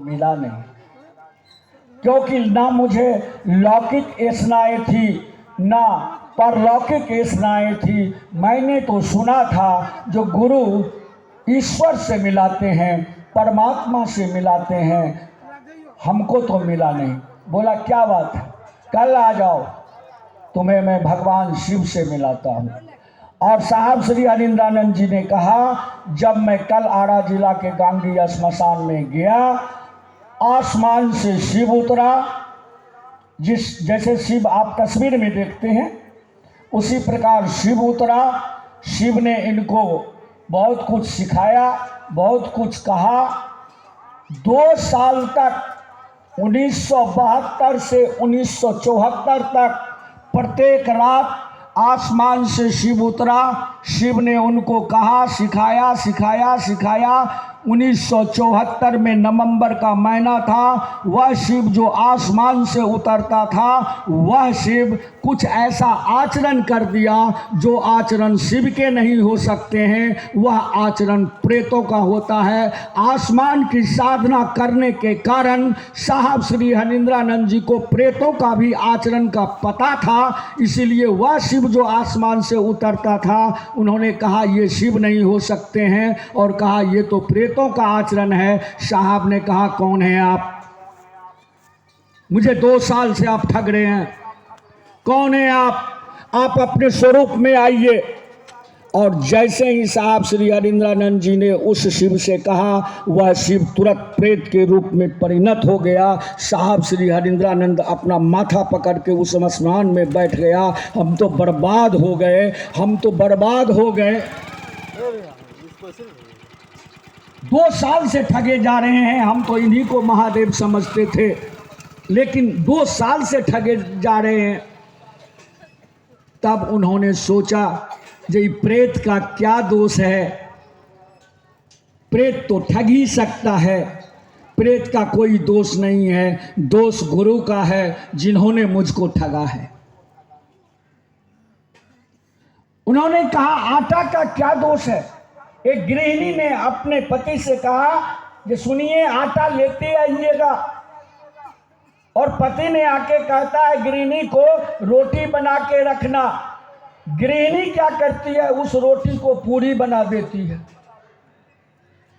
मिला नहीं, क्योंकि ना मुझे लौकिक एसनाएं थी ना परलौकिक एसनाएं थी। मैंने तो सुना था जो गुरु ईश्वर से मिलाते हैं, परमात्मा से मिलाते हैं, हमको तो मिला नहीं। बोला क्या बात है, कल आ जाओ, तुम्हें मैं भगवान शिव से मिलाता हूँ। और साहब श्री हरिंद्रानंद जी ने कहा, जब मैं कल आरा जिला के गांगी श्मशान में गया, आसमान से शिव उतरा। जैसे शिव आप तस्वीर में देखते हैं, उसी प्रकार शिव उतरा। शिव ने इनको बहुत कुछ सिखाया, बहुत कुछ कहा। 2 साल तक 1972 से 1974 तक प्रत्येक रात आसमान से शिव उतरा। शिव ने उनको कहा, सिखाया सिखाया सिखाया। 1974 में नवंबर का महीना था। वह शिव जो आसमान से उतरता था, वह शिव कुछ ऐसा आचरण कर दिया जो आचरण शिव के नहीं हो सकते हैं, वह आचरण प्रेतों का होता है। आसमान की साधना करने के कारण साहब श्री हरिंद्रानंद जी को प्रेतों का भी आचरण का पता था, इसीलिए वह शिव जो आसमान से उतरता था, उन्होंने कहा ये शिव नहीं हो सकते हैं और कहा ये तो प्रेतों का आचरण है। साहब ने कहा कौन है आप, मुझे 2 साल से आप ठग रहे हैं, कौन है आप अपने स्वरूप में आइए। और जैसे ही साहब श्री हरिंद्रानंद जी ने उस शिव से कहा, वह शिव तुरंत प्रेत के रूप में परिणत हो गया। साहब श्री हरिंद्रानंद अपना माथा पकड़ के उस स्मशान में बैठ गया। हम तो बर्बाद हो गए, हम तो बर्बाद हो गए। 2 साल से ठगे जा रहे हैं, हम तो इन्हीं को महादेव समझते थे, लेकिन 2 साल से ठगे जा रहे हैं। तब उन्होंने सोचा जे प्रेत का क्या दोष है, प्रेत तो ठग ही सकता है, प्रेत का कोई दोष नहीं है, दोष गुरु का है जिन्होंने मुझको ठगा है। उन्होंने कहा आटा का क्या दोष है। एक गृहिणी ने अपने पति से कहा कि सुनिए आटा लेते आइएगा, और पति ने आके कहता है गृहिणी को रोटी बना के रखना। गृहिणी क्या करती है, उस रोटी को पूरी बना देती है।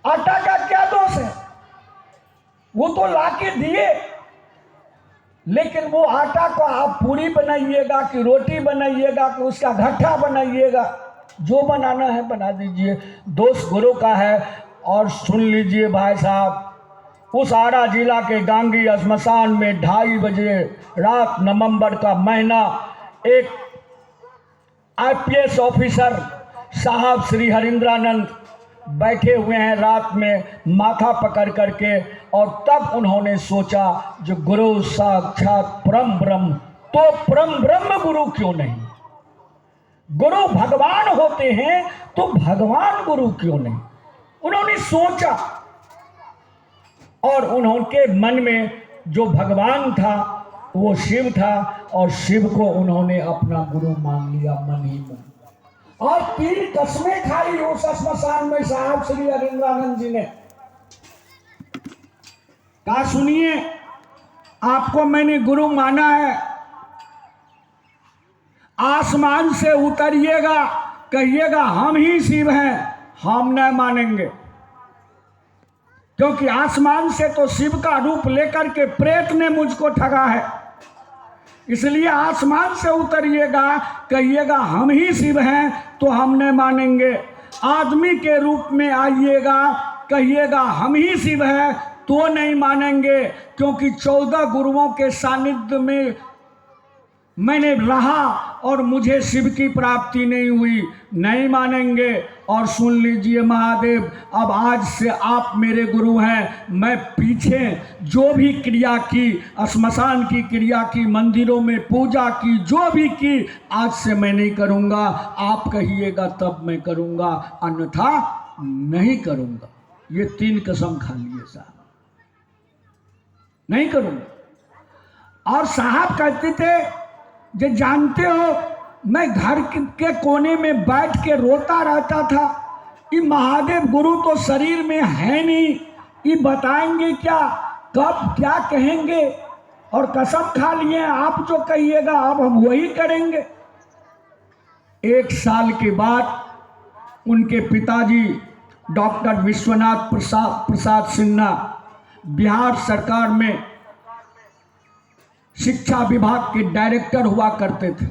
आटा का क्या दोष है, वो तो लाके दिए, लेकिन वो आटा को आप पूरी बनाइएगा कि रोटी बनाइएगा कि उसका घट्टा बनाइएगा, जो बनाना है बना दीजिए, दोष गुरु का है। और सुन लीजिए भाई साहब, उस आरा जिला के गांगी श्मशान में 2:30 बजे रात, नवंबर का महीना, एक IPS ऑफिसर साहब श्री हरिंद्रानंद बैठे हुए हैं रात में माथा पकड़ करके। और तब उन्होंने सोचा जो गुरु साक्षात परम ब्रह्म, तो परम ब्रह्म गुरु क्यों नहीं, गुरु भगवान होते हैं तो भगवान गुरु क्यों नहीं। उन्होंने सोचा और उनके मन में जो भगवान था वो शिव था, और शिव को उन्होंने अपना गुरु मान लिया मन ही मन। और 3 कसमें खाई उस श्मशान में साहब श्री हरिंद्रानंद जी ने। कहा सुनिए, आपको मैंने गुरु माना है, आसमान से उतरिएगा, कहिएगा हम ही शिव हैं, हम न मानेंगे, क्योंकि आसमान से तो शिव का रूप लेकर के प्रेत ने मुझको ठगा है, इसलिए आसमान से उतरिएगा, कहिएगा हम ही शिव हैं तो हम न मानेंगे। आदमी के रूप में आइएगा, कहिएगा हम ही शिव हैं तो नहीं मानेंगे, क्योंकि 14 गुरुओं के सानिध्य में मैंने रहा और मुझे शिव की प्राप्ति नहीं हुई, नहीं मानेंगे। और सुन लीजिए महादेव, अब आज से आप मेरे गुरु हैं। मैं पीछे जो भी क्रिया की, श्मशान की क्रिया की, मंदिरों में पूजा की, जो भी की, आज से मैं नहीं करूँगा। आप कहिएगा तब मैं करूँगा, अन्यथा नहीं करूँगा। ये 3 कसम खा लिए साहब, नहीं करूँगा। और साहब कहते थे जो जानते हो, मैं घर के कोने में बैठ के रोता रहता था, ये महादेव गुरु तो शरीर में है नहीं, ये बताएंगे क्या कब क्या कहेंगे, और कसम खा लिए आप जो कहिएगा अब हम वही करेंगे। 1 साल के बाद उनके पिताजी डॉक्टर विश्वनाथ प्रसाद सिन्हा बिहार सरकार में शिक्षा विभाग के डायरेक्टर हुआ करते थे।